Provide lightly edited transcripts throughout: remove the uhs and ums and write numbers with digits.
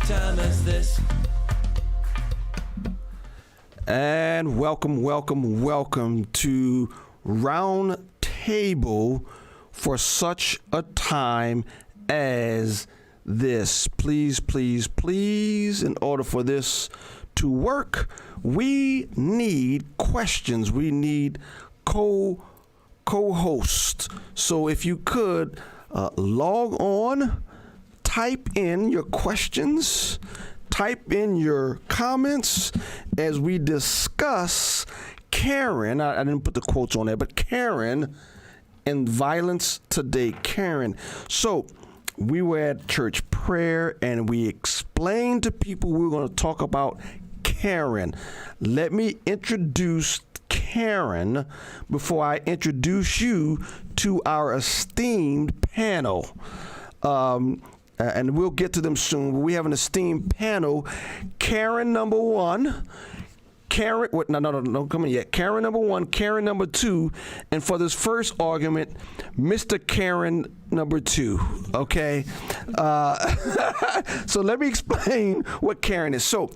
time as this. And welcome to Round Table for such a time as this. Please, in order for this to work, we need questions. We need co-hosts. So if you could log on, type in your questions, type in your comments as we discuss Karen. I didn't put the quotes on there, but Karen and violence today. Karen. So we were at church prayer and we explained to people we were going to talk about Karen. Let me introduce Karen before I introduce you to our esteemed panel. And we'll get to them soon. We have an esteemed panel. Karen number one. Karen, no, come in yet. Karen number one, Karen number two, and for this first argument, Mr. Karen number two. Okay, so let me explain what Karen is. So,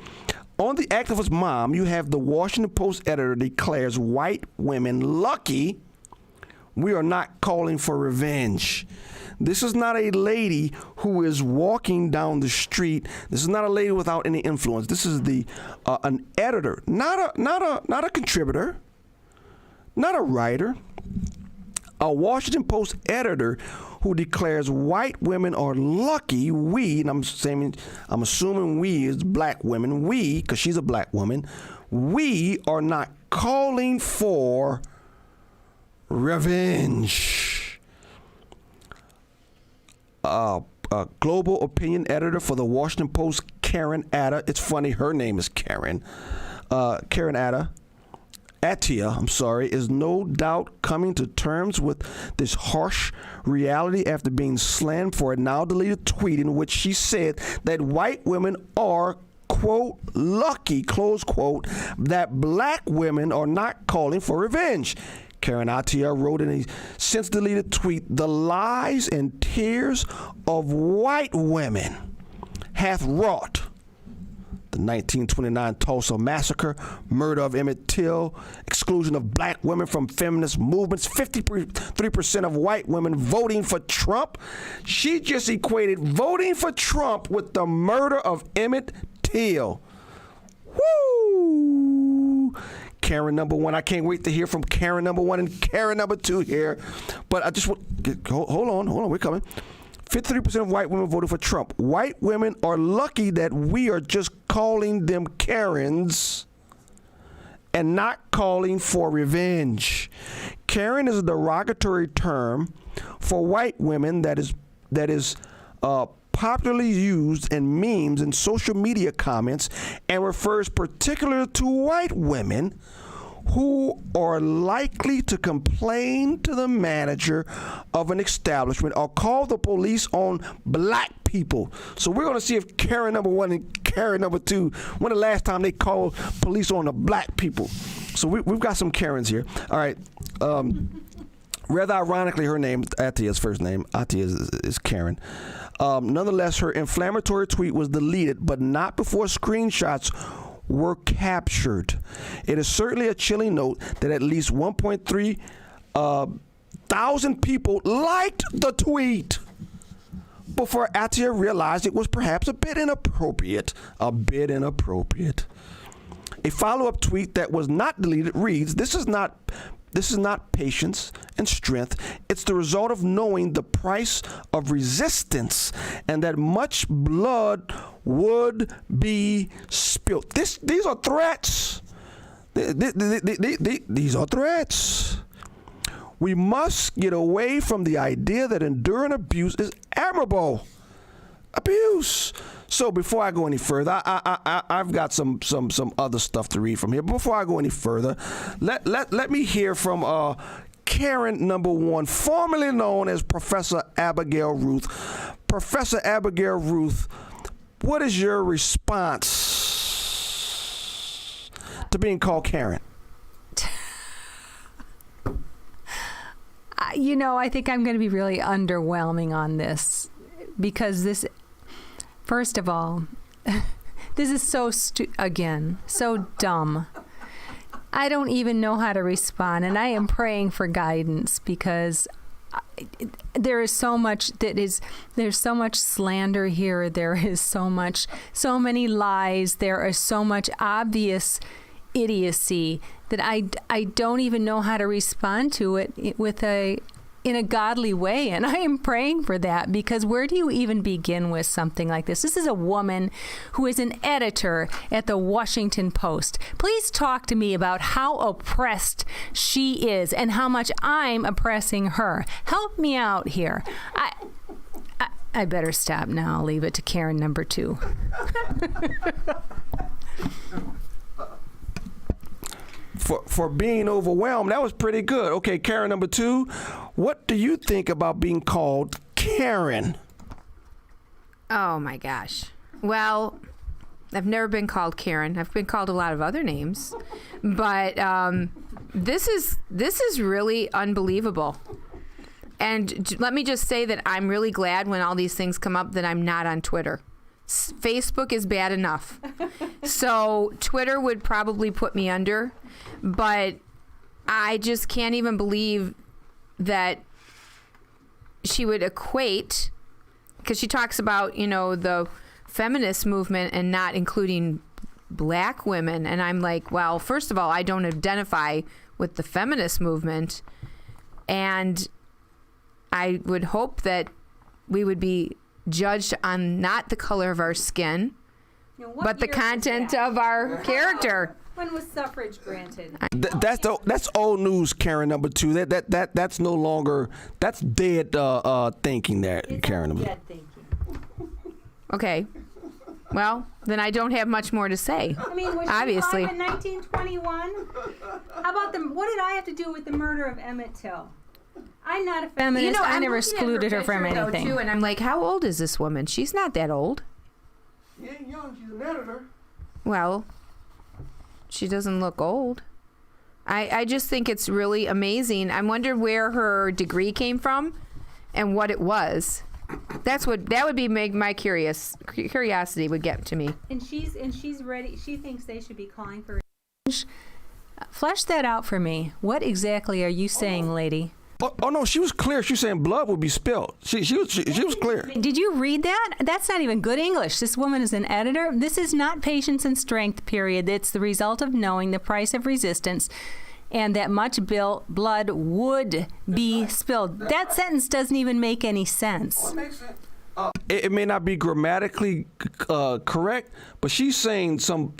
on the activist mom, you have the Washington Post editor declares white women lucky. We are not calling for revenge. This is not a lady who is walking down the street. This is not a lady without any influence. This is an editor, not a contributor, not a writer, a Washington Post editor who declares white women are lucky. We, and I'm assuming we is black women. We, because she's a black woman, we are not calling for revenge. Global opinion editor for the Washington Post, Karen Atta. It's funny, her name is Karen. Karen Attia, is no doubt coming to terms with this harsh reality after being slammed for a now deleted tweet in which she said that white women are, quote, lucky, close quote, that black women are not calling for revenge. Karen Attia wrote in a since deleted tweet, the lies and tears of white women hath wrought the 1929 Tulsa massacre, murder of Emmett Till, exclusion of black women from feminist movements, 53% of white women voting for Trump. She just equated voting for Trump with the murder of Emmett Till. Woo! Karen number one. I can't wait to hear from Karen number one and Karen number two here. But I just want, hold on, we're coming. 53% of white women voted for Trump. White women are lucky that we are just calling them Karens and not calling for revenge. Karen is a derogatory term for white women that is popularly used in memes and social media comments and refers particularly to white women who are likely to complain to the manager of an establishment or call the police on black people. So we're going to see if Karen number one and Karen number two, when the last time they called police on the black people. So we've got some Karens here. All right. Rather ironically, her name, Attia's first name, Attia is Karen. Nonetheless, her inflammatory tweet was deleted, but not before screenshots were captured. It is certainly a chilling note that at least 1.3 thousand people liked the tweet before Attia realized it was perhaps a bit inappropriate. A follow-up tweet that was not deleted reads, This is not patience and strength. It's the result of knowing the price of resistance and that much blood would be spilled. These are threats. These are threats. We must get away from the idea that enduring abuse is admirable. Abuse. So before I go any further, I've got some other stuff to read from here. But before I go any further, let me hear from Karen number one, formerly known as Professor Abigail Ruth. Professor Abigail Ruth, what is your response to being called Karen? I think I'm going to be really underwhelming on this because this, first of all, this is so so dumb. I don't even know how to respond, and I am praying for guidance because there is so much there's so much slander here. There is so many lies. There is so much obvious idiocy that I don't even know how to respond to it in a godly way. And I am praying for that, because where do you even begin with something like this? This is a woman who is an editor at the Washington Post. Please talk to me about how oppressed she is and how much I'm oppressing her. Help me out here. I better stop now. I'll leave it to Karen number 2. For being overwhelmed, that was pretty good. Okay, Karen number 2, what do you think about being called Karen? Oh my gosh. Well, I've never been called Karen. I've been called a lot of other names, but this is really unbelievable. And let me just say that I'm really glad when all these things come up that I'm not on Twitter. Facebook is bad enough. So Twitter would probably put me under, but I just can't even believe that she would equate, because she talks about, the feminist movement and not including black women. And I'm like, well, first of all, I don't identify with the feminist movement. And I would hope that we would be judged on not the color of our skin, but the content of our character. When was suffrage granted? That's old news, Karen number 2. That's no longer, that's dead thinking there, Karen number 2. Dead thinking. Okay. Well, then I don't have much more to say. I mean, was obviously. she alive in 1921? How about what did I have to do with the murder of Emmett Till? I'm not a feminist. I I'm never looking at excluded her from picture, though, anything. too, and I'm like, how old is this woman? She's not that old. She ain't young, she's an editor. Well, she doesn't look old. I just think it's really amazing. I wonder where her degree came from and what it was. That would be my curiosity would get to me. And she's ready. She thinks they should be calling for. Flesh that out for me. What exactly are you saying, lady? Oh no, she was clear. She was saying blood would be spilled. She was clear. Did you read that? That's not even good English. This woman is an editor. This is not patience and strength, period. It's the result of knowing the price of resistance and that much blood would be spilled. That sentence doesn't even make any sense. It may not be grammatically correct, but she's saying some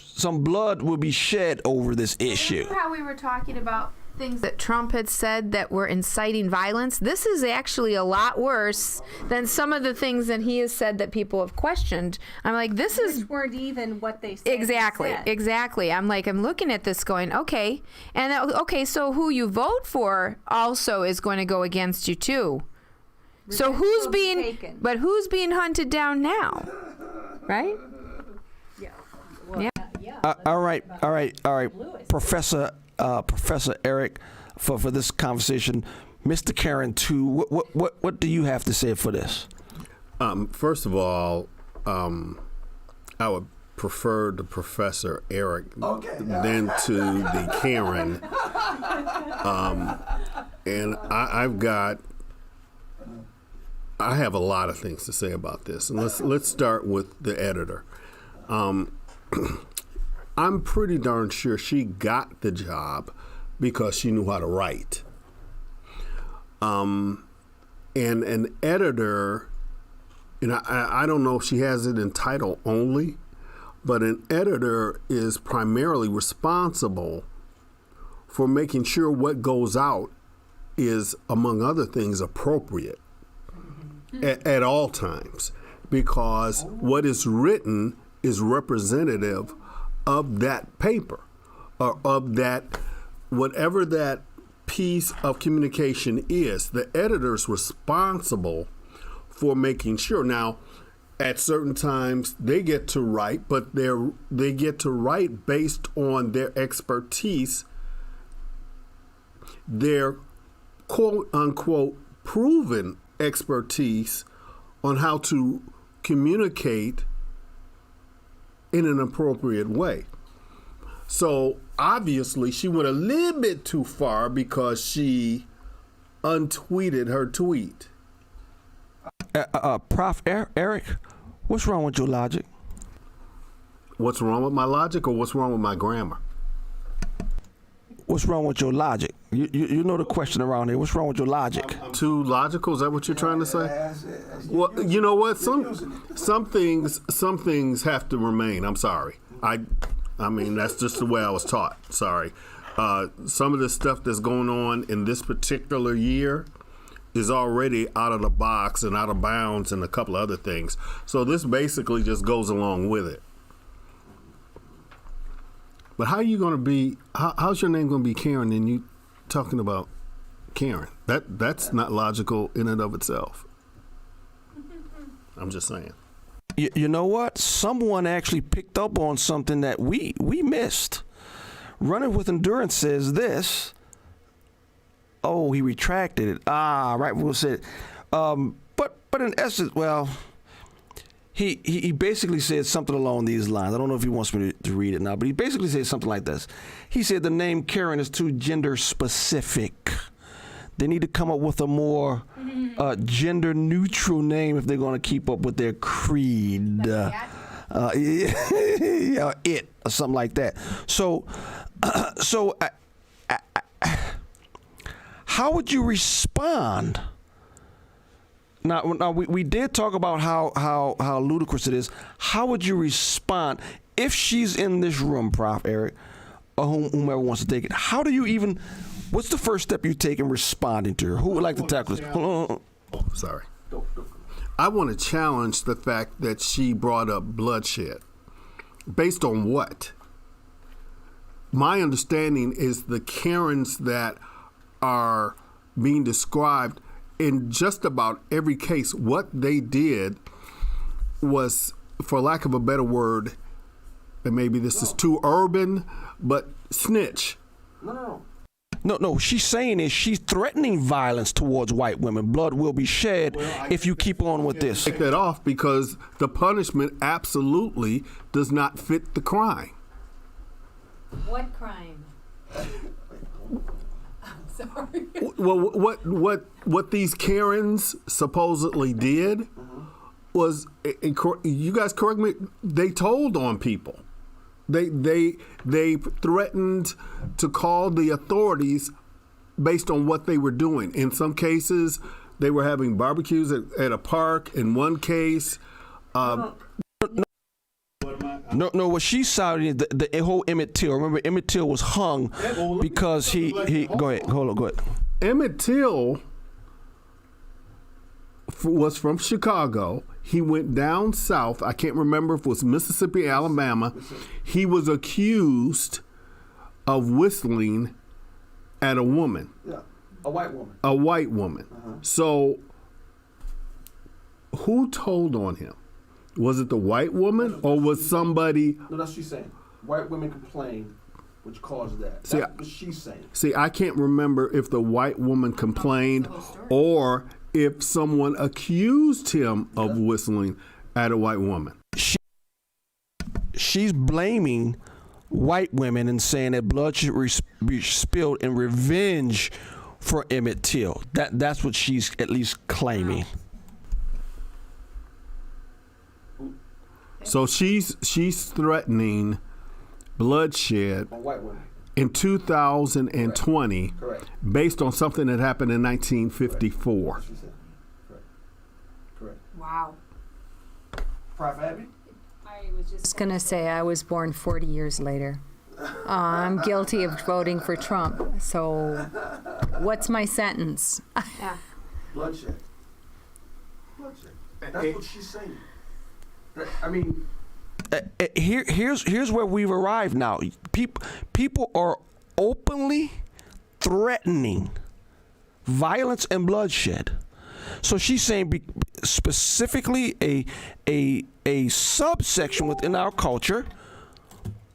blood will be shed over this issue. Remember how we were talking about things that Trump had said that were inciting violence? This is actually a lot worse than some of the things that he has said that people have questioned. I'm like, Which weren't even what they said. Exactly. I'm looking at this going, okay. And okay, so who you vote for also is going to go against you too. So who's being hunted down now? Right? Yeah. Well, Yeah. All right, Professor Eric, for this conversation, Mr. Karen 2, what do you have to say for this? First of all, I would prefer the Professor Eric than to the Karen. And I have a lot of things to say about this. And let's start with the editor. I'm pretty darn sure she got the job because she knew how to write. And an editor, and I don't know if she has it in title only, but an editor is primarily responsible for making sure what goes out is, among other things, appropriate at all times, because what is written is representative of that paper or of that, whatever that piece of communication is. The editor's responsible for making sure. Now, at certain times they get to write, but they get to write based on their expertise, their quote unquote proven expertise on how to communicate in an appropriate way. So obviously she went a little bit too far because she untweeted her tweet. Prof. Eric, what's wrong with your logic? What's wrong with my logic, or what's wrong with my grammar? What's wrong with your logic? You know the question around here. What's wrong with your logic? Too logical? Is that what you're trying to say? Well, you know what? Some things have to remain. I'm sorry. I mean, that's just the way I was taught. Sorry. Some of the stuff that's going on in this particular year is already out of the box and out of bounds and a couple of other things. So this basically just goes along with it. But how are you going to be, how's your name going to be Karen and you talking about Karen? That's not logical in and of itself. I'm just saying. You know what? Someone actually picked up on something that we missed. Running with Endurance says this. Oh, he retracted it. Right. We'll say it. But in essence, well, he basically said something along these lines. I don't know if he wants me to read it now, but he basically said something like this. He said the name Karen is too gender specific. They need to come up with a more gender neutral name if they're going to keep up with their creed. Yeah, it or something like that. So how would you respond? Now we did talk about how ludicrous it is. How would you respond if she's in this room, Prof. Eric, or whomever wants to take it? How do you even? What's the first step you take in responding to her? Who would like to tackle this? Oh, sorry. I want to challenge the fact that she brought up bloodshed. Based on what? My understanding is the Karens that are being described in just about every case, what they did was, for lack of a better word, and maybe this is too urban, but snitch. No, she's saying is she's threatening violence towards white women. Blood will be shed if you keep on with this. Take that off because the punishment absolutely does not fit the crime. What crime? Sorry. Well, what these Karens supposedly did was, you guys correct me, they told on people. They threatened to call the authorities based on what they were doing. In some cases, they were having barbecues at a park. In one case, No, what she's citing the whole Emmett Till. Remember, Emmett Till was hung because he go ahead. Emmett Till was from Chicago. He went down south. I can't remember if it was Mississippi, Alabama. He was accused of whistling at a woman. Yeah, a white woman. A white woman. So who told on him? Was it the white woman or was somebody? No, that's what she's saying. White women complained, which caused that. That's what she's saying. See, I can't remember if the white woman complained or if someone accused him of whistling at a white woman. She's blaming white women and saying that blood should be spilled in revenge for Emmett Till. That's what she's at least claiming. So she's threatening bloodshed in 2020 Correct. based on something that happened in 1954. Correct. Wow. Prof. Abby? I was just going to say I was born 40 years later. I'm guilty of voting for Trump. So what's my sentence? Yeah. Bloodshed. That's what she's saying. I mean, here's where we've arrived now. People are openly threatening violence and bloodshed. So she's saying specifically a subsection within our culture,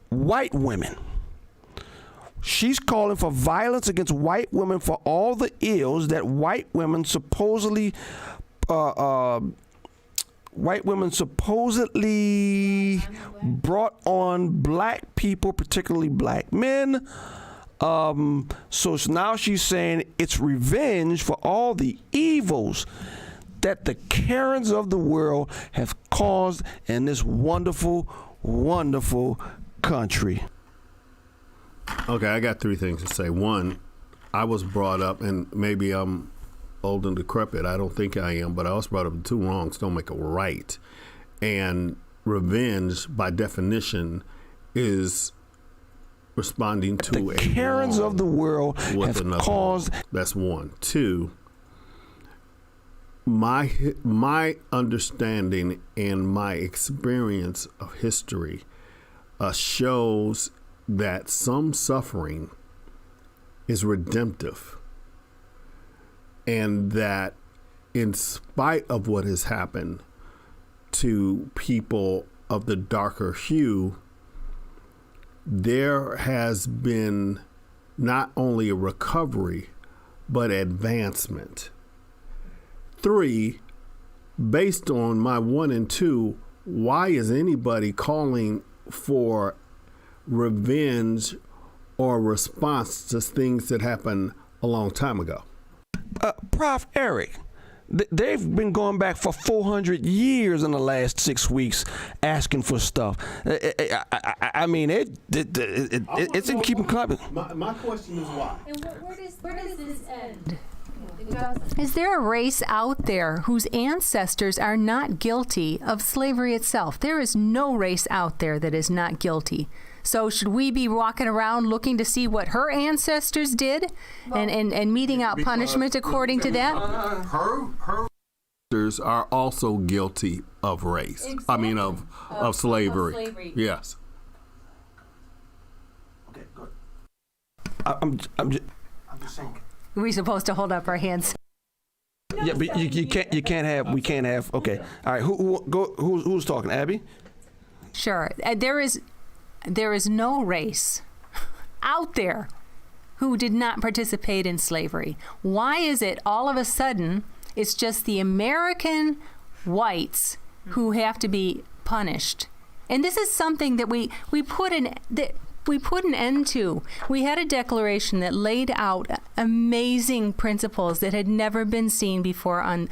white women. She's calling for violence against white women for all the ills that white women supposedly white women supposedly brought on black people, particularly black men. So now she's saying it's revenge for all the evils that the Karens of the world have caused in this wonderful, wonderful country. Okay, I got 3 things to say. One, I was brought up, and maybe I'm old and decrepit. I don't think I am, but I was brought up, 2 wrongs don't make a right. And revenge, by definition, is responding to the Karens of the world have caused. That's 1. 2, my understanding and my experience of history shows that some suffering is redemptive, and that in spite of what has happened to people of the darker hue, there has been not only a recovery, but advancement. 3, based on my 1 and 2, why is anybody calling for revenge or response to things that happened a long time ago? Prof. Eric, they've been going back for 400 years in the last 6 weeks asking for stuff. I mean, it's in keeping climbing. My question is why? And where does this end? Is there a race out there whose ancestors are not guilty of slavery itself? There is no race out there that is not guilty. So should we be walking around looking to see what her ancestors did and meting out punishment according to that? Her ancestors are also guilty of race. Exactly. I mean, of slavery. Yes. Okay, good. I'm just saying. Are we supposed to hold up our hands? Yeah, but we can't have. Okay, all right. Who's talking? Abby? Sure. There is no race out there who did not participate in slavery. Why is it all of a sudden it's just the American whites who have to be punished? And this is something that we put an end to. We had a declaration that laid out amazing principles that had never been seen before on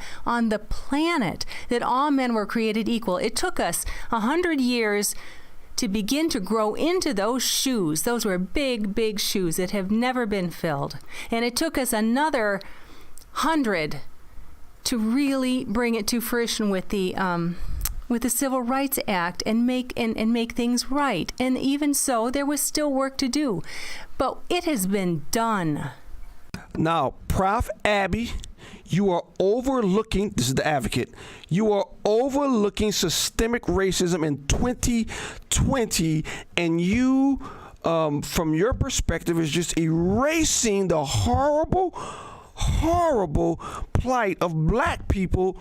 the planet, that all men were created equal. It took us 100 years to begin to grow into those shoes. Those were big, big shoes that have never been filled. And it took us another 100 to really bring it to fruition with the Civil Rights Act and make things right. And even so, there was still work to do. But it has been done. Now, Prof. Abby, you are overlooking, this is the advocate, you are overlooking systemic racism in 2020, and you, from your perspective, is just erasing the horrible, horrible plight of black people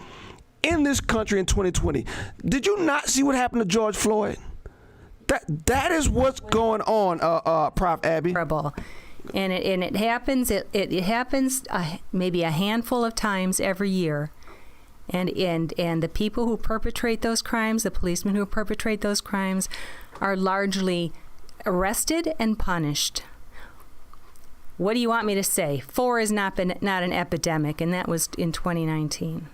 in this country in 2020. Did you not see what happened to George Floyd? That is what's going on, Prof. Abby. Terrible. And it happens. It happens maybe a handful of times every year, and the people who perpetrate those crimes, the policemen who perpetrate those crimes, are largely arrested and punished. What do you want me to say? 4 is not an epidemic, and that was in 2019.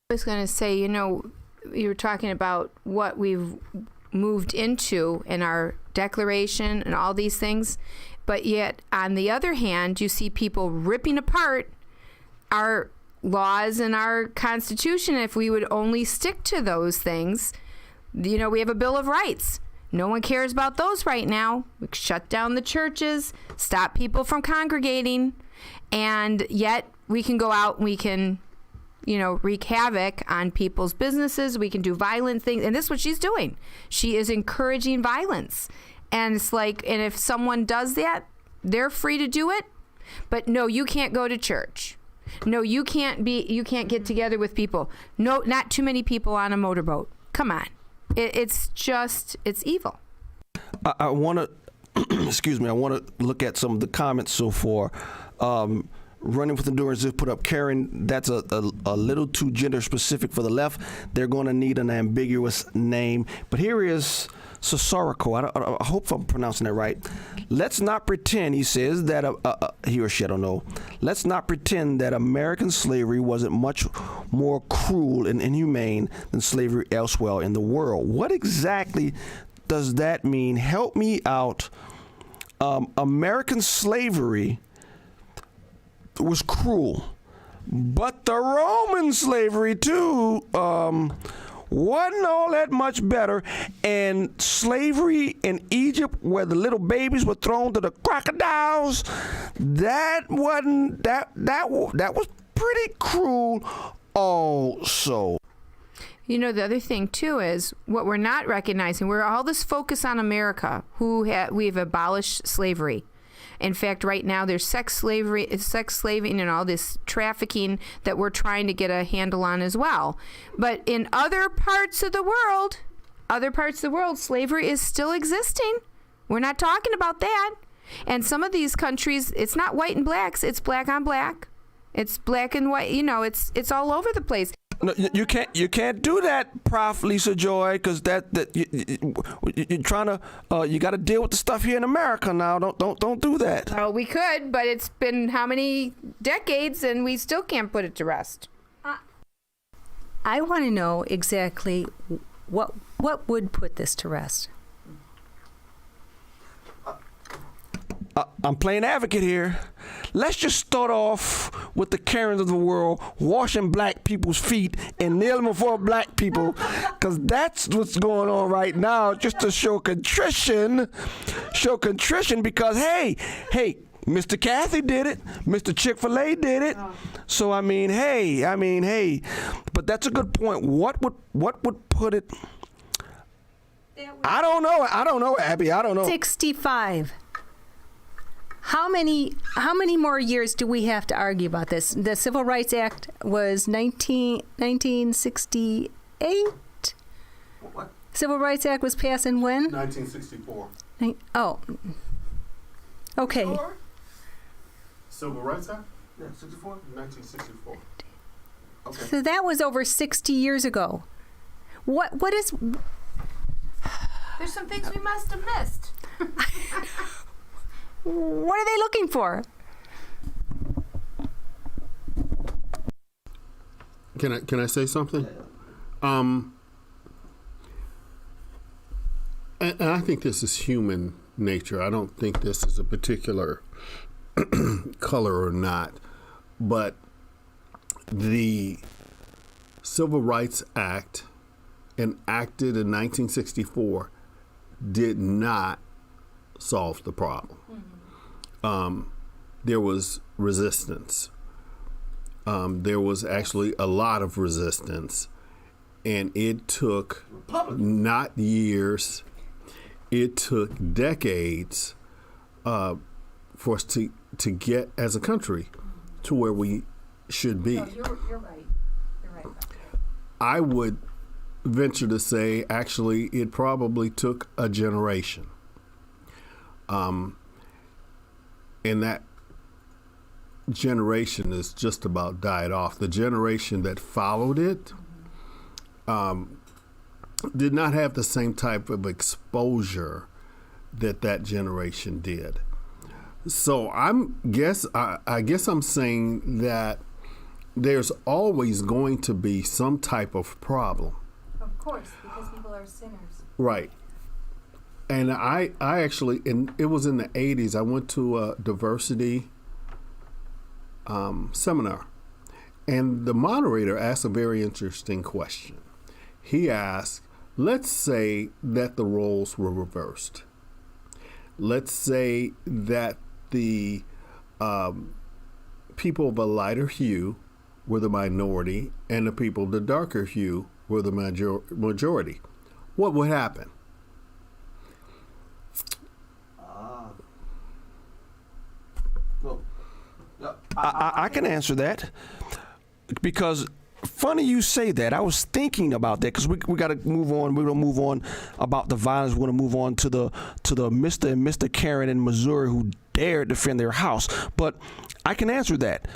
I was going to say, you were talking about what we've moved into in our declaration and all these things, but yet on the other hand, you see people ripping apart our laws and our Constitution. If we would only stick to those things, we have a Bill of Rights. No one cares about those right now. We shut down the churches, stop people from congregating, and yet we can go out and we can wreak havoc on people's businesses. We can do violent things. And this is what she's doing. She is encouraging violence. And it's like, and if someone does that, they're free to do it. But no, you can't go to church. No, you can't get together with people. No, not too many people on a motorboat. Come on. It's evil. I want to, excuse me, I want to look at some of the comments so far. Running with Endurance just put up, Karen, that's a little too gender specific for the left. They're going to need an ambiguous name. But here is Sosorico. I hope I'm pronouncing that right. Let's not pretend, he says, that he or she, I don't know. Let's not pretend that American slavery wasn't much more cruel and inhumane than slavery elsewhere in the world. What exactly does that mean? Help me out. American slavery was cruel, but the Roman slavery too wasn't all that much better. And slavery in Egypt, where the little babies were thrown to the crocodiles, that was pretty cruel also. You know, the other thing too is what we're not recognizing. We're all this focus on America, we've abolished slavery. In fact, right now there's sex slaving, and all this trafficking that we're trying to get a handle on as well. But in other parts of the world, slavery is still existing. We're not talking about that. And some of these countries, it's not white and blacks, it's black on black. It's black and white, it's all over the place. No, you can't do that, Prof. Lisa Joy, because you're trying to you got to deal with the stuff here in America now. Don't do that. Oh, we could, but it's been how many decades, and we still can't put it to rest. I want to know exactly what would put this to rest. I'm playing advocate here. Let's just start off with the Karens of the world washing black people's feet and kneeling before black people, because that's what's going on right now, just to show contrition because, hey, Mr. Kathy did it. Mr. Chick-fil-A did it. So, hey, but that's a good point. What would put it? I don't know, Abby. I don't know. 65. How many more years do we have to argue about this? The Civil Rights Act was 1968? What? Civil Rights Act was passed in when? 1964. Oh. Okay. Civil Rights Act? Yeah, 64? 1964. Okay. So that was over 60 years ago. What is... There's some things we must have missed. What are they looking for? Can I say something? And I think this is human nature. I don't think this is a particular color or not. But the Civil Rights Act, enacted in 1964, did not solve the problem. There was resistance. There was actually a lot of resistance, and it took not years, it took decades for us to get as a country to where we should be. No, you're right. You're right about that. I would venture to say, actually, it probably took a generation. And that generation is just about died off. The generation that followed it did not have the same type of exposure that generation did. So I guess I'm saying that there's always going to be some type of problem. Of course, because people are sinners. Right. And I actually, it was in the 80s, I went to a diversity seminar. And the moderator asked a very interesting question. He asked, let's say that the roles were reversed. Let's say that the people of a lighter hue were the minority and the people of the darker hue were the majority. What would happen? I can answer that, because funny you say that. I was thinking about that because we got to move on. We're gonna move on about the violence. We're gonna move on to the Mr. and Mr. Karen in Missouri who dared defend their house. But I can answer that.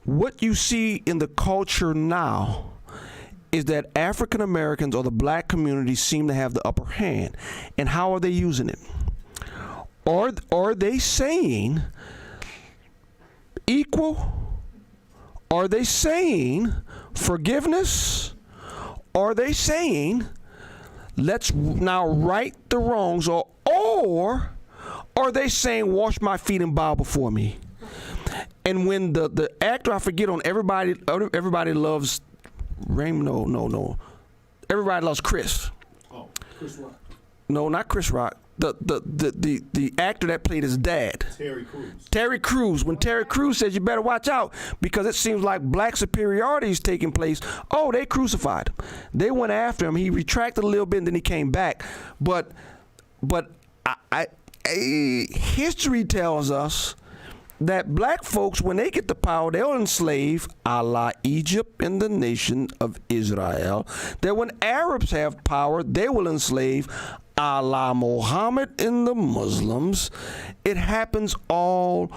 What you see in the culture now is that African Americans or the black community seem to have the upper hand. And how are they using it? Are they saying equal? Are they saying forgiveness? Are they saying let's now right the wrongs? Or are they saying wash my feet and bow before me? And when the actor, I forget, on Everybody Loves Raymond, no. Everybody Loves Chris. Oh, Chris Rock. No, not Chris Rock. The actor that played his dad. Terry Crews. When Terry Crews says you better watch out because it seems like black superiority is taking place. Oh, they crucified him. They went after him. He retracted a little bit and then he came back. But history tells us that black folks, when they get the power, they'll enslave a la Egypt and the nation of Israel. That when Arabs have power, they will enslave a la Muhammad and the Muslims. It happens all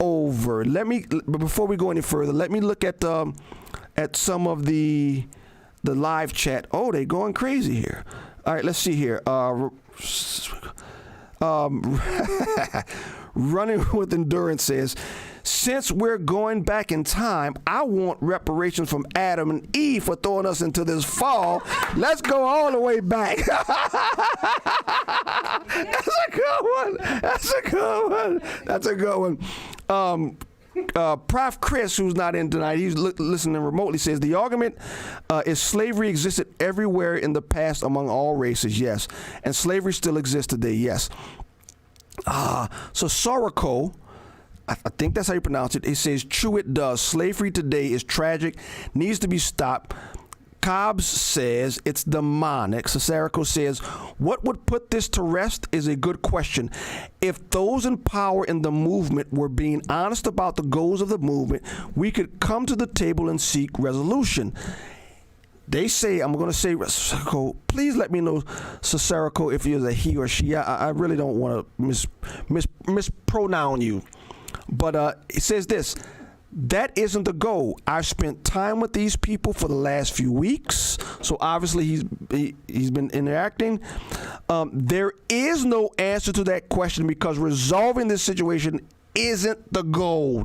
over. Before we go any further, let me look at some of the live chat. Oh, they going crazy here. All right, let's see here. Running with Endurance says, since we're going back in time, I want reparations from Adam and Eve for throwing us into this fall. Let's go all the way back. That's a good one. Prof. Chris, who's not in tonight, he's listening remotely, says the argument is slavery existed everywhere in the past among all races, yes. And slavery still exists today, yes. So Soroko, I think that's how you pronounce it. It says, true it does. Slavery today is tragic, needs to be stopped. Cobbs says it's demonic. Cesarico says, what would put this to rest is a good question. If those in power in the movement were being honest about the goals of the movement, we could come to the table and seek resolution. They say, I'm going to say, Cesarico, please let me know, Cesarico, if you're a he or she. I really don't want to mispronoun you. But it says this, that isn't the goal. I've spent time with these people for the last few weeks. So obviously he's been interacting. There is no answer to that question because resolving this situation isn't the goal.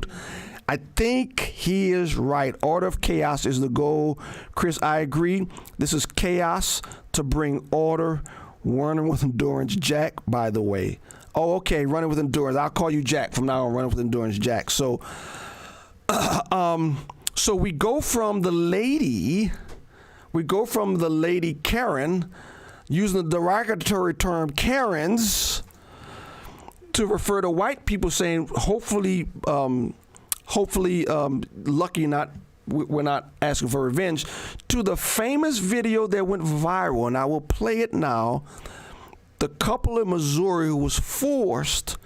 I think he is right. Order of chaos is the goal. Chris, I agree. This is chaos to bring order. Running with Endurance, Jack, by the way. Oh, okay, Running with Endurance. I'll call you Jack from now on, Running with Endurance, Jack. So we go from the lady Karen, using the derogatory term Karens, to refer to white people, saying hopefully lucky we're not asking for revenge, to the famous video that went viral, and I will play it now. The couple in Missouri who was forced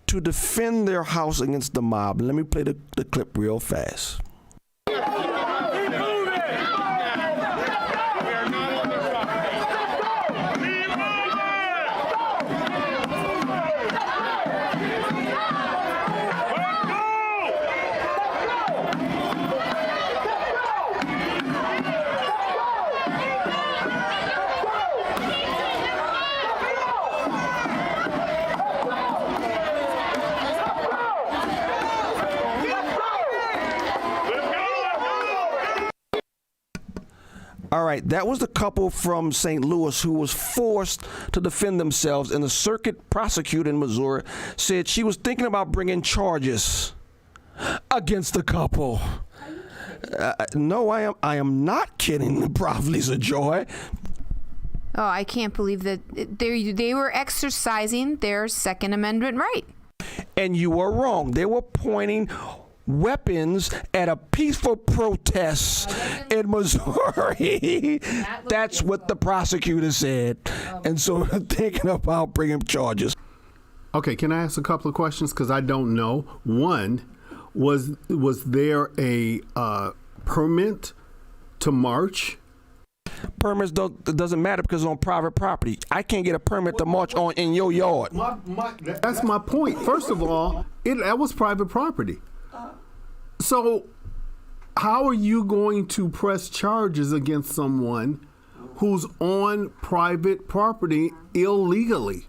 to defend their house against the mob. Let me play the clip real fast. All right, that was the couple from St. Louis who was forced to defend themselves, and the circuit prosecutor in Missouri said she was thinking about bringing charges against the couple. No, I am not kidding, Prof. Lisa Joy. Oh, I can't believe that they were exercising their Second Amendment right. And you were wrong. They were pointing weapons at a peaceful protest in Missouri. That's what the prosecutor said. And so they're thinking about bringing charges. Okay, can I ask a couple of questions? Because I don't know. One, Was there a permit to march? Permits doesn't matter because it's on private property. I can't get a permit to march on in your yard. That's my point. First of all, that was private property. So how are you going to press charges against someone who's on private property illegally?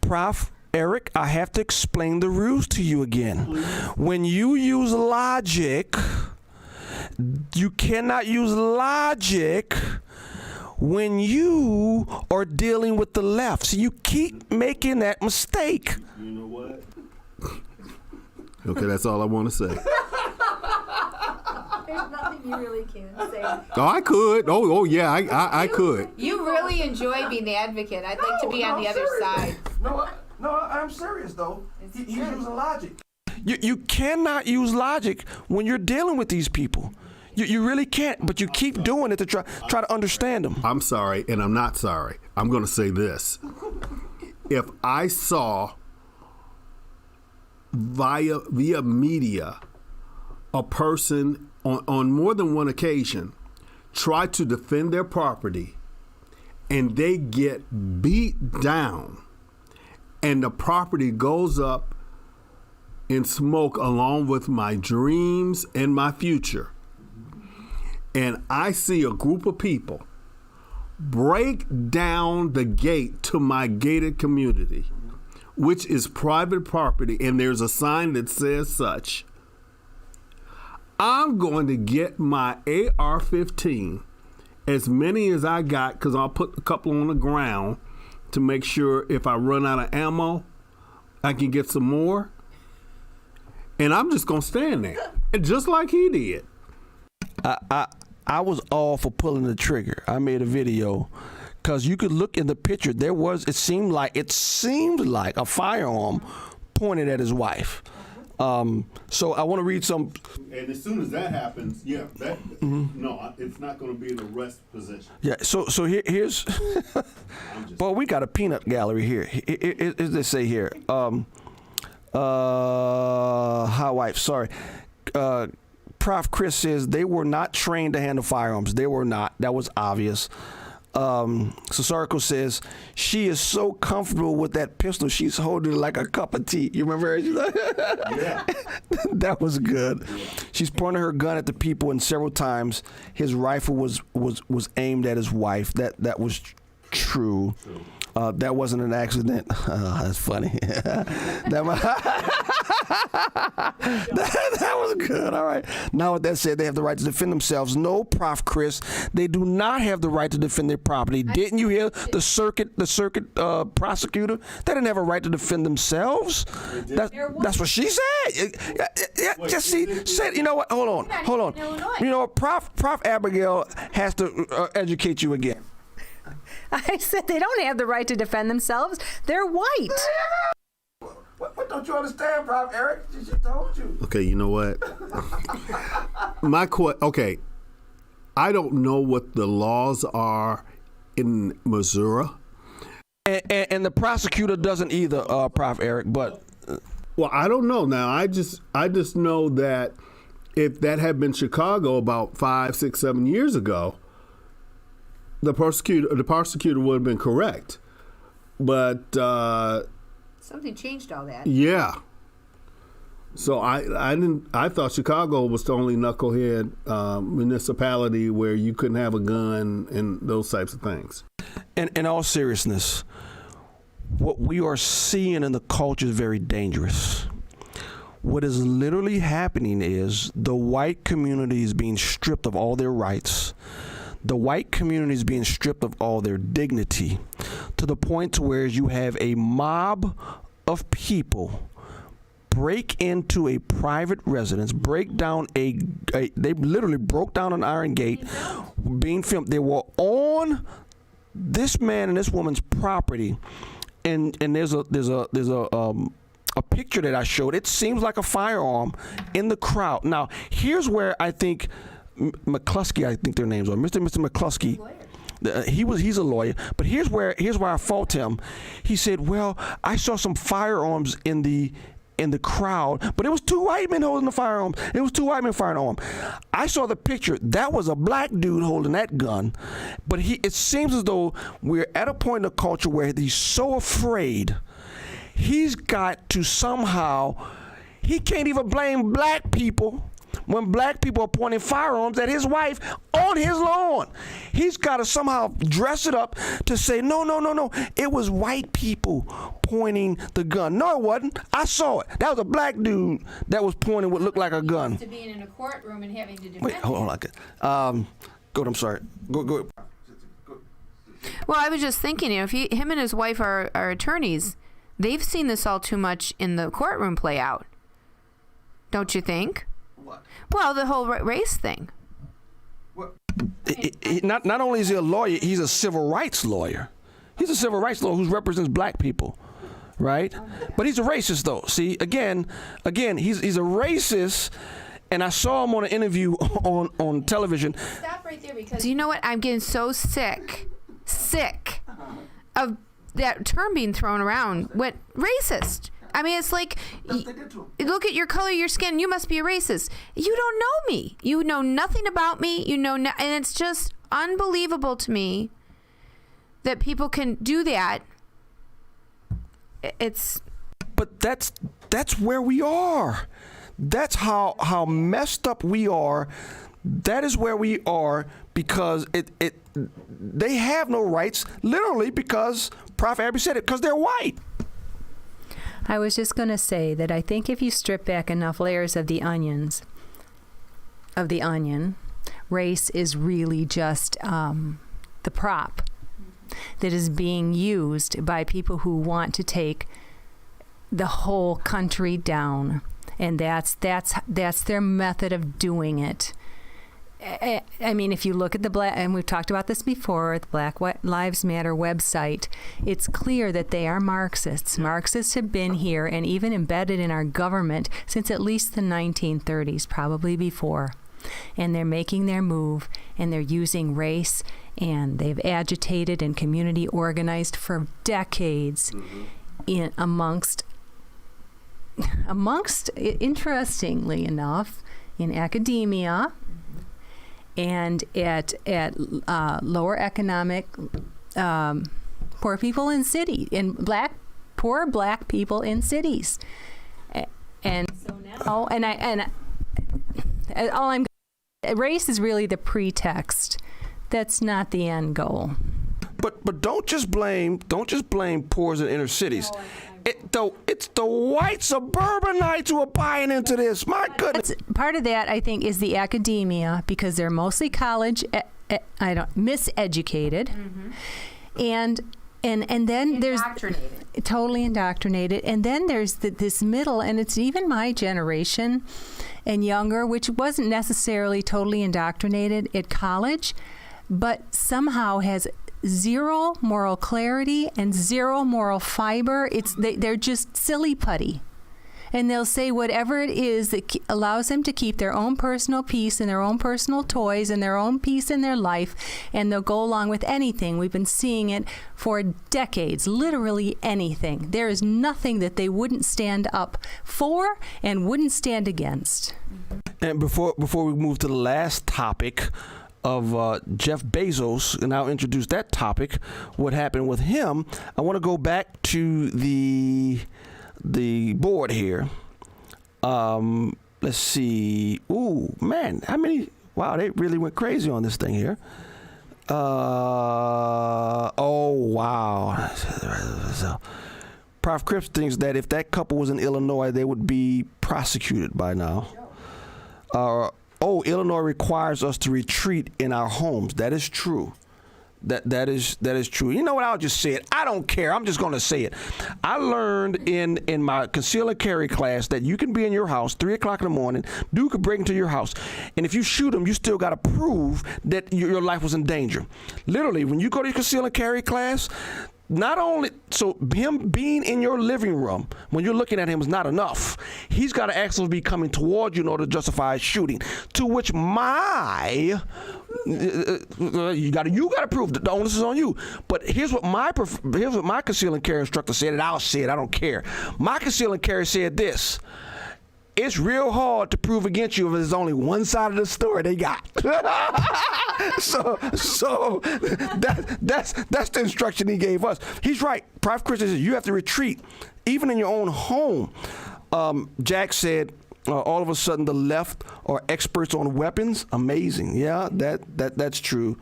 Prof. Eric, I have to explain the rules to you again. When you use logic, you cannot use logic when you are dealing with the left. So you keep making that mistake. You know what? Okay, that's all I want to say. There's nothing you really can say. Oh, I could. Oh yeah, I could. You really enjoy being the advocate. I'd like to be on the other side. No, I'm serious though. He's using logic. You cannot use logic when you're dealing with these people. You really can't, but you keep doing it to try to understand them. I'm sorry, and I'm not sorry. I'm going to say this. If I saw via media a person on more than one occasion try to defend their property and they get beat down and the property goes up in smoke along with my dreams and my future, and I see a group of people break down the gate to my gated community, which is private property, and there's a sign that says such, I'm going to get my AR-15, as many as I got, because I'll put a couple on the ground to make sure if I run out of ammo, I can get some more. And I'm just going to stand there, and just like he did. I was all for pulling the trigger. I made a video because you could look in the picture. It seemed like a firearm pointed at his wife. So I want to read some. And as soon as that happens, no, it's not going to be an arrest position. Yeah. So here's. Well, we got a peanut gallery here. As they say here. Hot wife. Sorry. Prof. Chris says they were not trained to handle firearms. They were not. That was obvious. Sasarko says she is so comfortable with that pistol, she's holding it like a cup of tea. You remember her? Yeah. That was good. Yeah. She's pointing her gun at the people, and several times his rifle was aimed at his wife. That was true. That wasn't an accident. That's funny. that was good. All right. Now, with that said, they have the right to defend themselves. No, Prof. Chris, they do not have the right to defend their property. Didn't you hear the circuit prosecutor? They didn't have a right to defend themselves. That's what she said. Just see. Said. You know what? Hold on. You know what? Prof. Abigail has to educate you again. I said they don't have the right to defend themselves. They're white. What don't you understand, Prof. Eric? She told you. Okay, you know what? Okay, I don't know what the laws are in Missouri. And the prosecutor doesn't either, Prof. Eric, but... Well, I don't know now. I just know that if that had been Chicago about 5, 6, 7 years ago, the prosecutor would have been correct, but something changed all that. Yeah. So I thought Chicago was the only knucklehead municipality where you couldn't have a gun and those types of things. And in all seriousness, what we are seeing in the culture is very dangerous. What is literally happening is the white community is being stripped of all their rights. The white community is being stripped of all their dignity, to the point to where you have a mob of people break into a private residence, break down they literally broke down an iron gate, being filmed. They were on this man and this woman's property, and there's a picture that I showed. It seems like a firearm in the crowd. Now, here's where I think McCluskey, I think their names are Mr. McCluskey. He's a lawyer, but here's where I fault him. He said, "Well, I saw some firearms in the in the crowd, but it was two white men holding the firearms. It was two white men firing on him. I saw the picture. That was a black dude holding that gun, but it seems as though we're at a point in the culture where he's so afraid. He's got to somehow, he can't even blame black people when black people are pointing firearms at his wife on his lawn. He's got to somehow dress it up to say, no, it was white people pointing the gun. No, it wasn't. I saw it. That was a black dude that was pointing what looked like a gun. To being in a courtroom and having to defend. Wait, hold on. Go. I'm sorry. Go. Well, I was just thinking, if him and his wife are attorneys, they've seen this all too much in the courtroom play out. Don't you think? What? Well, the whole race thing. Not only is he a lawyer, he's a civil rights lawyer. He's a civil rights lawyer who represents black people, right? But he's a racist, though. See, again, he's a racist. And I saw him on an interview on television. Stop right there, because you know what? I'm getting so sick of that term being thrown around. What racist? I mean, it's like, look at your color of your skin. You must be a racist. You don't know me. You know nothing about me. And it's just unbelievable to me that people can do that. But that's where we are. That's how messed up we are. That is where we are, because they have no rights, literally, because Prof. Abby said it, because they're white. I was just going to say that I think if you strip back enough layers of the onion, race is really just the prop that is being used by people who want to take the whole country down, and that's their method of doing it. I mean, if you look at the Black, and we've talked about this before, the Black Lives Matter website, it's clear that they are Marxists. Marxists have been here and even embedded in our government since at least the 1930s, probably before. And they're making their move, and they're using race, and they've agitated and community organized for decades amongst, interestingly enough, in academia, and at lower economic poor people in poor black people in cities, and so now, race is really the pretext. That's not the end goal. But don't just blame poors in inner cities. It's the white suburbanites who are buying into this. My goodness. Part of that, I think, is the academia, because they're mostly college, miseducated, and then there's totally indoctrinated, and then there's this middle, and it's even my generation and younger, which wasn't necessarily totally indoctrinated at college, but somehow has zero moral clarity and zero moral fiber. They're just silly putty. And they'll say whatever it is that allows them to keep their own personal peace and their own personal toys and their own peace in their life, and they'll go along with anything. We've been seeing it for decades, literally anything. There is nothing that they wouldn't stand up for and wouldn't stand against. And before we move to the last topic of Jeff Bezos, and I'll introduce that topic, what happened with him, I want to go back to the board here. Let's see. Ooh, man, how many? Wow, they really went crazy on this thing here. Oh, wow. So, Prof. Cripps thinks that if that couple was in Illinois, they would be prosecuted by now. Illinois requires us to retreat in our homes. That is true. That is true. You know what? I'll just say it. I don't care. I'm just going to say it. I learned in my conceal and carry class that you can be in your house 3 o'clock in the morning. Dude could break into your house, and if you shoot him, you still got to prove that your life was in danger. Literally, when you go to your conceal and carry class, not only so him being in your living room when you're looking at him is not enough. He's got to actually be coming toward you in order to justify a shooting. To which my You got to prove the onus is on you. But here's what my conceal and carry instructor said, and I'll say it. I don't care. My conceal and carry said this: it's real hard to prove against you if there's only one side of the story they got. so that's the instruction he gave us. He's right. Private Chris says you have to retreat, even in your own home. Jack said, all of a sudden the left are experts on weapons. Amazing. Yeah, that's true.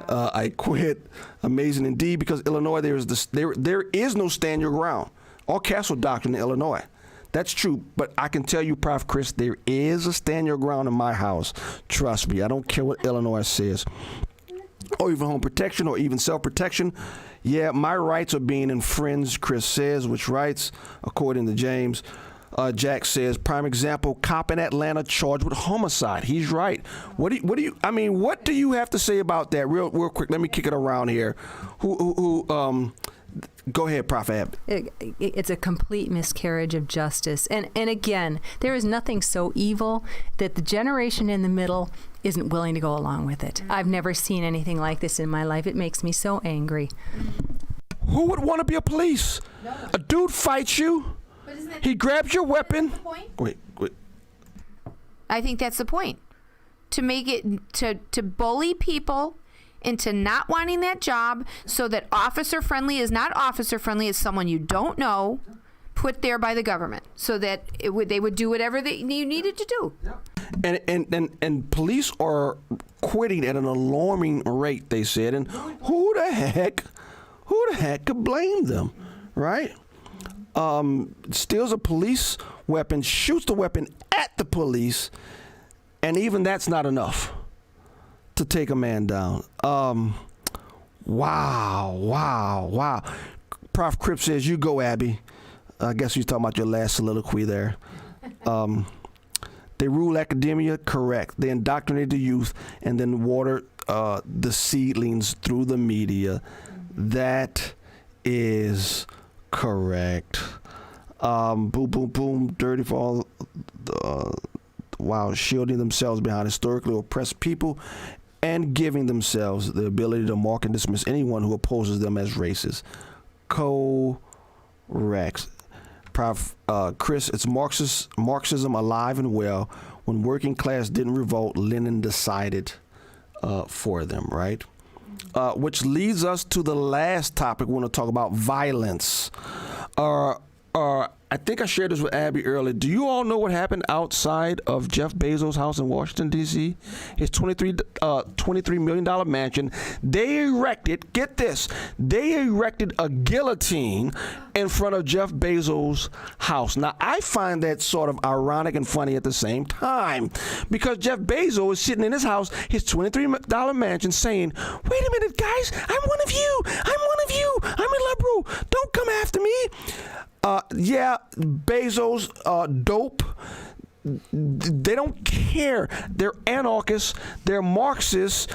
I quit. Amazing indeed, because Illinois, there is no stand your ground or castle doctrine in Illinois. That's true, but I can tell you, Prof. Chris, there is a stand your ground in my house. Trust me, I don't care what Illinois says. Or even home protection or even self-protection. Yeah, my rights are being infringed, Chris says, which rights, according to James. Jack says, prime example, cop in Atlanta charged with homicide. He's right. What do you have to say about that? Real quick, let me kick it around here. Go ahead, Prof. Ab. It's a complete miscarriage of justice. And again, there is nothing so evil that the generation in the middle isn't willing to go along with it. I've never seen anything like this in my life. It makes me so angry. Who would want to be a police? No. A dude fights you. He grabs your weapon. Wait. I think that's the point. To make it, to bully people into not wanting that job, so that officer friendly is not officer friendly, is someone you don't know, put there by the government, so that they would do whatever you needed to do. And police are quitting at an alarming rate, they said. And who the heck could blame them, right? Steals a police weapon, shoots the weapon at the police, and even that's not enough to take a man down. Wow. Prof. Cripps says, you go, Abby. I guess he's talking about your last soliloquy there. They rule academia, correct. They indoctrinate the youth and then water the seedlings through the media. That is correct. Boom, boom, boom. Dirty for all. While shielding themselves behind historically oppressed people and giving themselves the ability to mark and dismiss anyone who opposes them as racist. Correct. Prof. Chris, it's Marxism alive and well. When working class didn't revolt, Lenin decided for them, right? Which leads us to the last topic. We want to talk about violence. I think I shared this with Abby earlier. Do you all know what happened outside of Jeff Bezos' house in Washington, D.C.? His $23 million mansion. They erected, get this, a guillotine in front of Jeff Bezos' house. Now, I find that sort of ironic and funny at the same time, because Jeff Bezos is sitting in his house, his $23 mansion, saying, wait a minute, guys, I'm one of you. I'm a liberal. Don't come after me. Yeah, Bezos, dope. They don't care. They're anarchists. They're Marxists.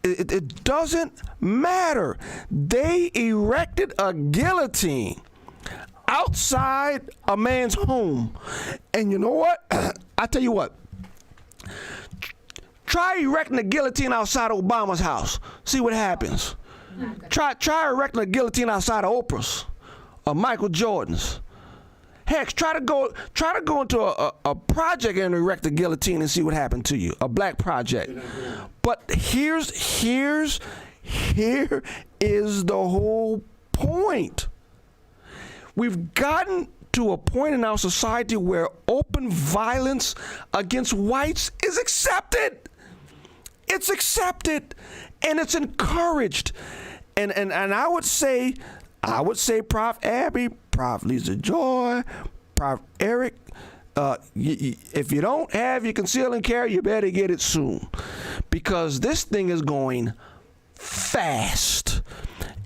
It doesn't matter. They erected a guillotine outside a man's home. And you know what? I tell you what. Try erecting a guillotine outside Obama's house. See what happens. Try erecting a guillotine outside of Oprah's. Michael Jordan's. Heck, try to go into a project and erect a guillotine and see what happened to you. A black project. But here is the whole point. We've gotten to a point in our society where open violence against whites is accepted. It's accepted and it's encouraged. And I would say, Prof. Abby, Prof. Lisa Joy, Prof. Eric, if you don't have your conceal and carry, you better get it soon, because this thing is going fast.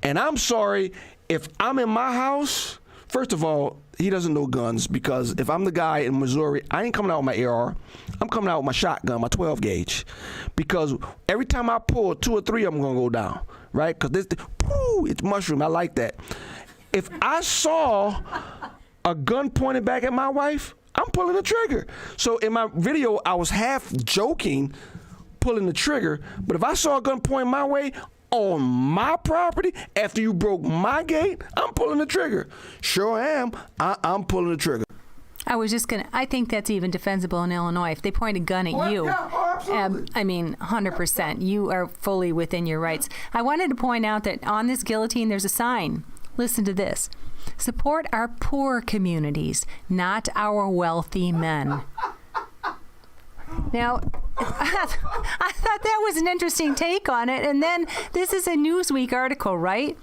And I'm sorry, if I'm in my house, first of all, he doesn't know guns, because if I'm the guy in Missouri, I ain't coming out with my AR. I'm coming out with my shotgun, my 12 gauge, because every time I pull, 2 or 3 of them gonna go down, right? Because it's mushroom. I like that. If I saw a gun pointed back at my wife, I'm pulling the trigger. So in my video, I was half joking, pulling the trigger. But if I saw a gun pointing my way on my property after you broke my gate, I'm pulling the trigger. Sure am. I'm pulling the trigger. I think that's even defensible in Illinois. If they point a gun at you, absolutely. I mean, 100%, you are fully within your rights. I wanted to point out that on this guillotine, there's a sign. Listen to this. Support our poor communities, not our wealthy men. Now, I thought that was an interesting take on it. And then this is a Newsweek article, right?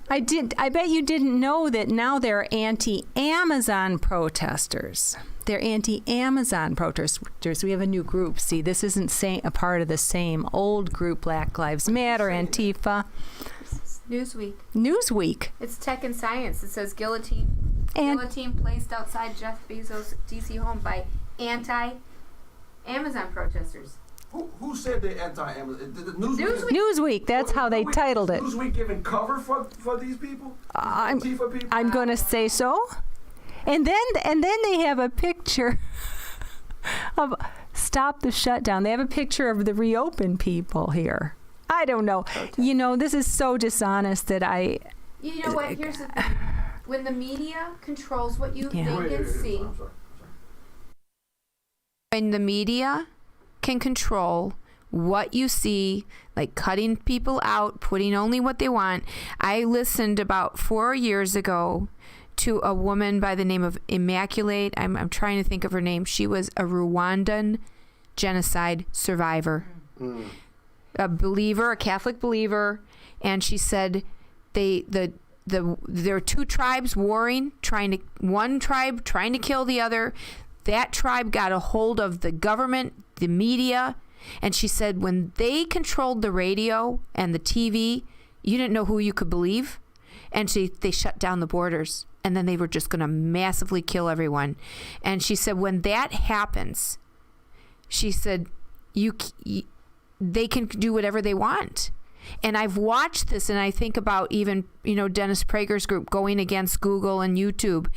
I bet you didn't know that now they're anti-Amazon protesters. They're anti-Amazon protesters. We have a new group. See, this isn't a part of the same old group, Black Lives Matter, Antifa. Newsweek. It's Tech and Science. It says guillotine placed outside Jeff Bezos' D.C. home by anti-Amazon protesters. Who said they're anti-Amazon? Newsweek. That's how they titled it. Newsweek giving cover for these people? I'm Antifa people? I'm going to say so. And then they have a picture of stop the shutdown. They have a picture of the reopen people here. I don't know. You know, this is so dishonest that I... You know what? Here's the thing. When the media controls what you think and see... When the media can control what you see, like cutting people out, putting only what they want. I listened about 4 years ago to a woman by the name of Immaculate. I'm trying to think of her name. She was a Rwandan genocide survivor. A believer, a Catholic believer, and she said there are two tribes warring, one tribe trying to kill the other. That tribe got a hold of the government, the media, and she said when they controlled the radio and the TV, you didn't know who you could believe, and they shut down the borders, and then they were just going to massively kill everyone. And she said when that happens, she said they can do whatever they want. And I've watched this, and I think about even, Dennis Prager's group going against Google and YouTube,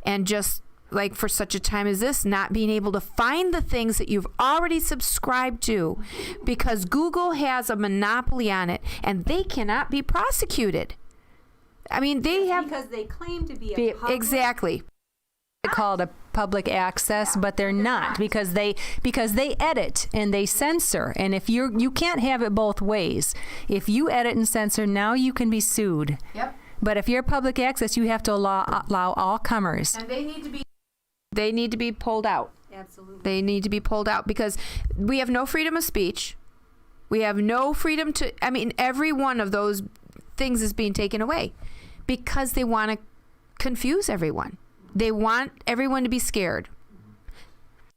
and just like for such a time as this, not being able to find the things that you've already subscribed to because Google has a monopoly on it, and they cannot be prosecuted. I mean, because they claim to be a public. Exactly. They're called a public access, but they're not because they edit and they censor. And if you can't have it both ways. If you edit and censor, now you can be sued. Yep. But if you're public access, you have to allow all comers. And they need to be pulled out. Absolutely. They need to be pulled out because we have no freedom of speech. We have no freedom every one of those things is being taken away because they want to confuse everyone. They want everyone to be scared.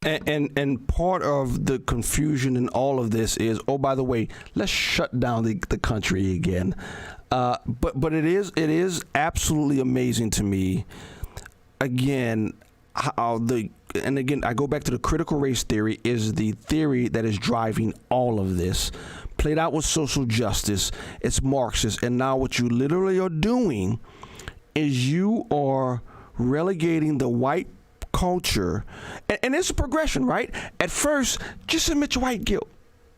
And part of the confusion in all of this is, oh, by the way, let's shut down the country again. But it is absolutely amazing to me, again, how I go back to the critical race theory is the theory that is driving all of this. Played out with social justice, it's Marxist, and now what you literally are doing is you are relegating the white culture, and it's a progression, right? At first, just admit your white guilt.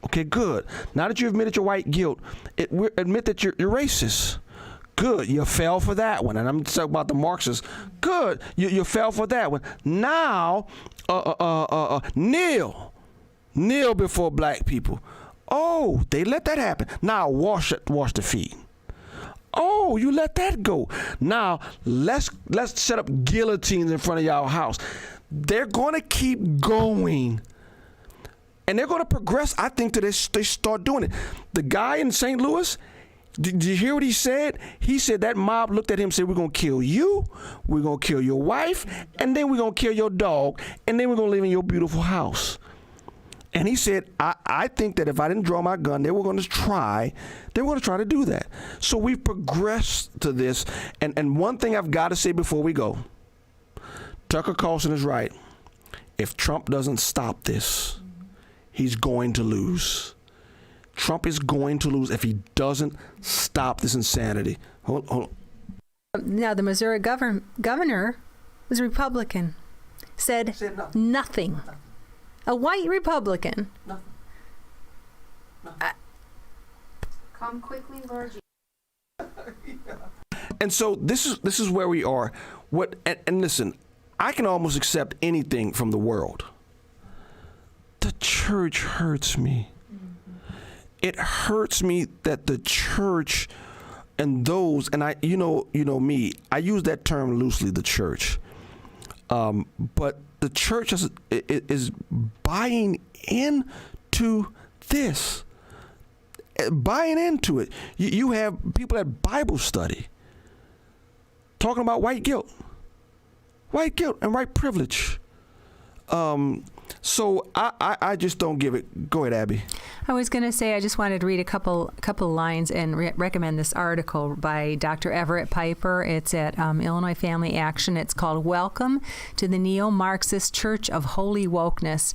Okay, good. Now that you admitted your white guilt, admit that you're racist. Good, you fell for that one. And I'm talking about the Marxists. Good, you fell for that one. Now, kneel before black people. Oh, they let that happen. Now wash the feet. Oh, you let that go. Now let's set up guillotines in front of y'all house. They're going to keep going. And they're going to progress, I think, till they start doing it. The guy in St. Louis, did you hear what he said? He said that mob looked at him and said, we're going to kill you, we're going to kill your wife, and then we're going to kill your dog, and then we're going to live in your beautiful house. And he said, I think that if I didn't draw my gun, they were going to try to do that. So we've progressed to this. And one thing I've got to say before we go, Tucker Carlson is right. If Trump doesn't stop this, he's going to lose. Trump is going to lose if he doesn't stop this insanity. Hold on. Now, the Missouri governor was Republican, said nothing. A white Republican. Nothing. Come quickly, Lord Jesus. And so this is where we are. And listen, I can almost accept anything from the world. The church hurts me. It hurts me that the church and those, and I, you know me, I use that term loosely, the church. But the church is buying into this, buying into it. You have people at Bible study talking about white guilt and white privilege. So I just don't give it. Go ahead, Abby. I was going to say I just wanted to read a couple lines and recommend this article by Dr. Everett Piper. It's at Illinois Family Action. It's called "Welcome to the Neo-Marxist Church of Holy Wokeness."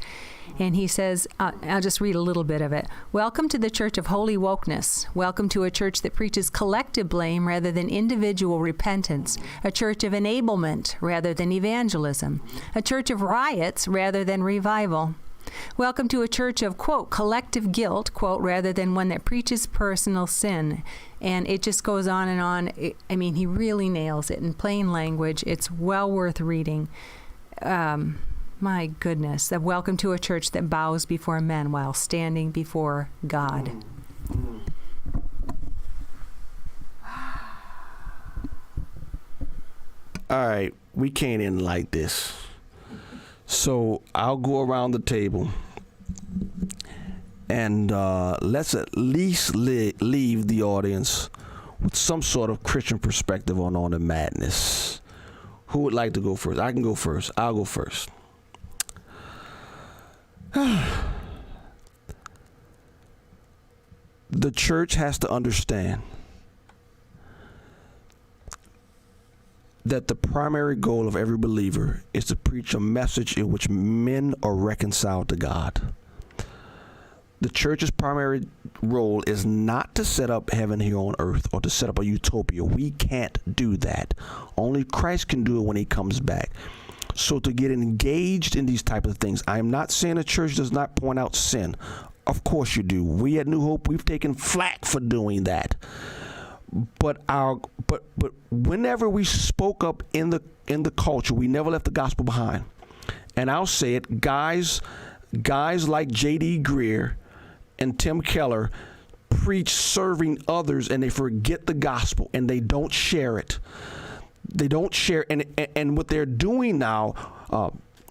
And he says, I'll just read a little bit of it. "Welcome to the Church of Holy Wokeness. Welcome to a church that preaches collective blame rather than individual repentance. A church of enablement rather than evangelism. A church of riots rather than revival. Welcome to a church of, quote, collective guilt, quote, rather than one that preaches personal sin." And it just goes on and on. I mean, he really nails it in plain language. It's well worth reading. My goodness, that welcome to a church that bows before men while standing before God. All right, we can't end like this. So I'll go around the table and let's at least leave the audience with some sort of Christian perspective on all the madness. Who would like to go first? I can go first. I'll go first. The church has to understand that the primary goal of every believer is to preach a message in which men are reconciled to God. The church's primary role is not to set up heaven here on earth or to set up a utopia. We can't do that. Only Christ can do it when he comes back. So to get engaged in these type of things, I am not saying the church does not point out sin. Of course you do. We at New Hope, we've taken flack for doing that. But whenever we spoke up in the culture, we never left the gospel behind. And I'll say it, guys like J.D. Greer and Tim Keller preach serving others, and they forget the gospel and they don't share it. They don't share, and what they're doing now,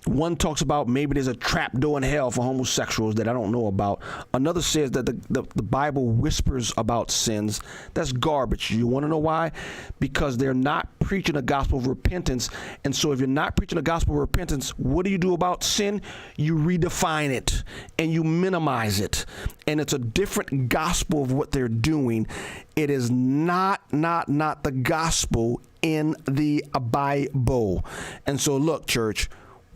one talks about maybe there's a trap door in hell for homosexuals that I don't know about. Another says that the Bible whispers about sins. That's garbage. You want to know why? Because they're not preaching a gospel of repentance. And so if you're not preaching a gospel of repentance, what do you do about sin? You redefine it and you minimize it. And it's a different gospel of what they're doing. It is not the gospel in the Bible. And so look, church,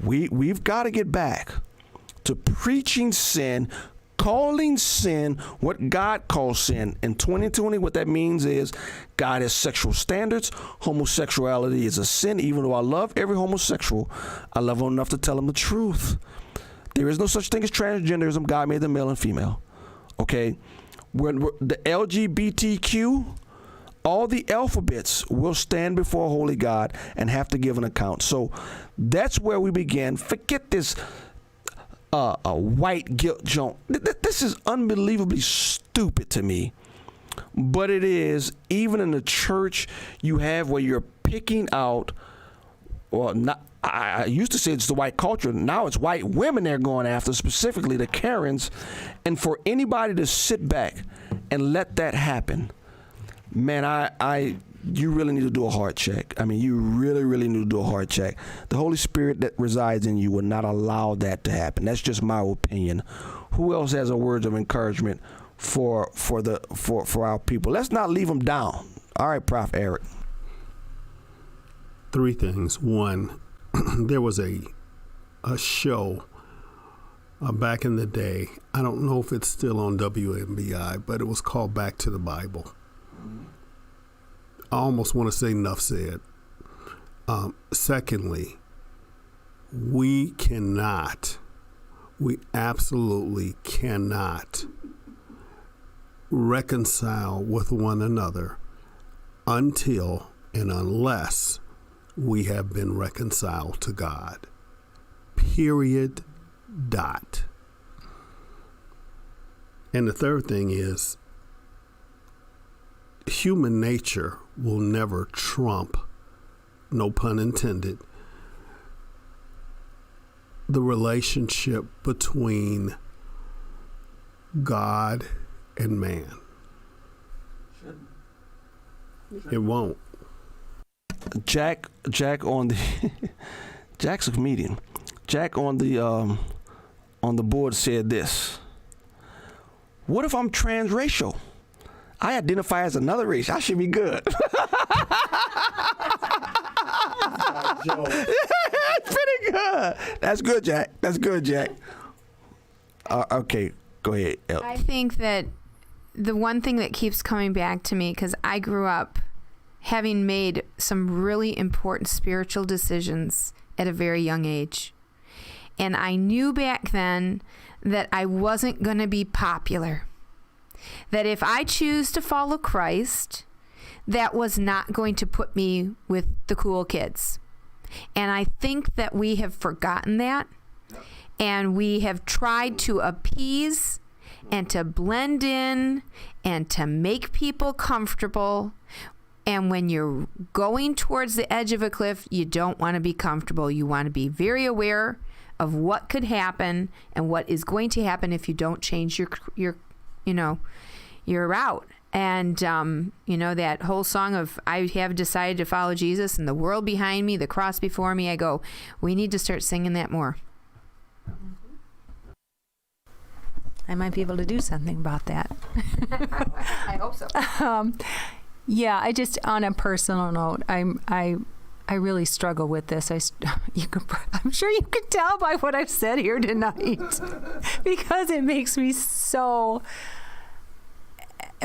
we've got to get back to preaching sin, calling sin what God calls sin. In 2020, what that means is God has sexual standards. Homosexuality is a sin. Even though I love every homosexual, I love them enough to tell them the truth. There is no such thing as transgenderism. God made them male and female. Okay? When the LGBTQ, all the alphabets will stand before a holy God and have to give an account. So that's where we begin. Forget this a white guilt joke. This is unbelievably stupid to me. But it is. Even in the church, you have where you're picking out, well, not, I used to say it's the white culture. Now it's white women they're going after, specifically the Karens. And for anybody to sit back and let that happen, man, you really need to do a heart check. I mean, you really need to do a heart check. The Holy Spirit that resides in you will not allow that to happen. That's just my opinion. Who else has a word of encouragement for our people? Let's not leave them down. All right, Prof. Eric. 3 things. One, there was a show back in the day. I don't know if it's still on WMBI, but it was called Back to the Bible. I almost want to say enough said. Secondly, we absolutely cannot reconcile with one another until and unless we have been reconciled to God. Period. Dot. And the third thing is, human nature will never trump, no pun intended, the relationship between God and man. It won't. Jack on the Jack's a comedian. Jack on the board said this: what if I'm transracial? I identify as another race. I should be good. Pretty good. That's good, Jack. That's good, Jack. Okay, go ahead. I think that the one thing that keeps coming back to me, because I grew up having made some really important spiritual decisions at a very young age. And I knew back then that I wasn't going to be popular. That if I choose to follow Christ, that was not going to put me with the cool kids. And I think that we have forgotten that. And we have tried to appease and to blend in and to make people comfortable. And when you're going towards the edge of a cliff, you don't want to be comfortable. You want to be very aware of what could happen and what is going to happen if you don't change your route. And, that whole song of, I have decided to follow Jesus and the world behind me, the cross before me, I go, we need to start singing that more. I might be able to do something about that. I hope so. Yeah, I just, on a personal note, I really struggle with this. I'm sure you can tell by what I've said here tonight, because it makes me so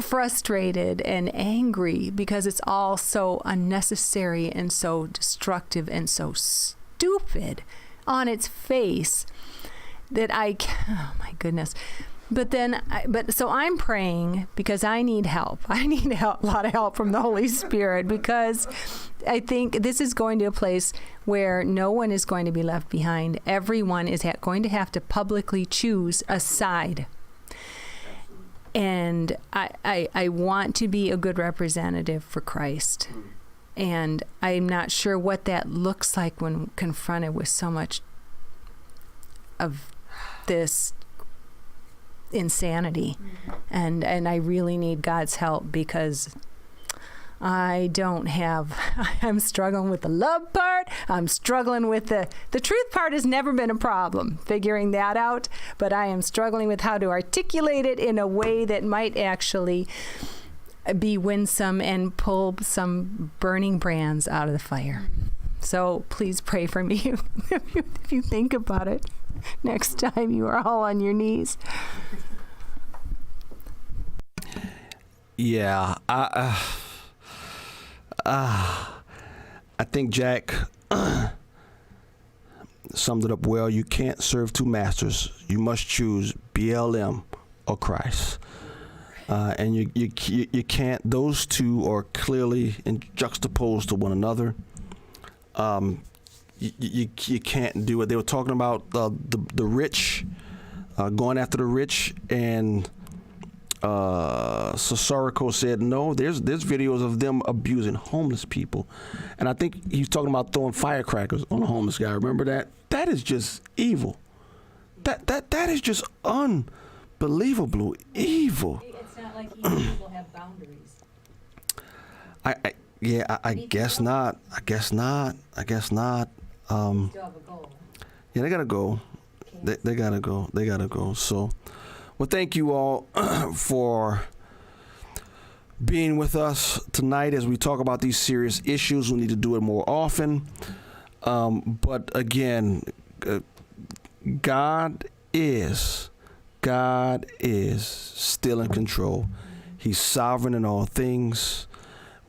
frustrated and angry, because it's all so unnecessary and so destructive and so stupid on its face that oh my goodness. So I'm praying because I need help. I need a lot of help from the Holy Spirit, because I think this is going to a place where no one is going to be left behind. Everyone is going to have to publicly choose a side. And I want to be a good representative for Christ. And I'm not sure what that looks like when confronted with so much of this insanity. And I really need God's help, because I'm struggling with the love part. I'm struggling with the truth part. Has never been a problem, figuring that out, but I am struggling with how to articulate it in a way that might actually be winsome and pull some burning brands out of the fire. So please pray for me if you think about it next time you are all on your knees. Yeah, I think Jack summed it up well. You can't serve two masters. You must choose BLM or Christ. And you can't. Those two are clearly juxtaposed to one another. You can't do it. They were talking about the rich, going after the rich, and Sosarico said no. There's videos of them abusing homeless people, and I think he's talking about throwing firecrackers on a homeless guy. Remember that? That is just evil. That is just unbelievable evil. It's not like people have boundaries. I guess not. I guess not. Still have a goal. Yeah, they gotta go. They gotta go. They gotta go. So, well, thank you all for being with us tonight as we talk about these serious issues. We need to do it more often. But again, God is still in control. He's sovereign in all things.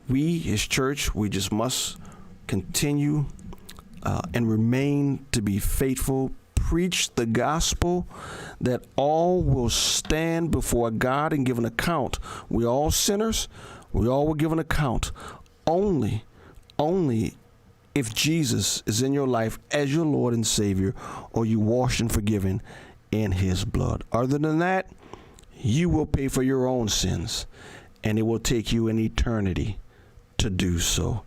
We, his church, we just must continue and remain to be faithful preach the gospel, that all will stand before God and give an account. We all sinners. We all will give an account. Only if Jesus is in your life as your Lord and Savior, or you washed and forgiven in his blood. Other than that, you will pay for your own sins, and it will take you an eternity to do so.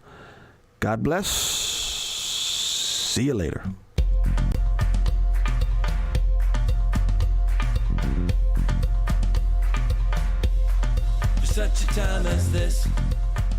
God bless. See you later. For such a time as this,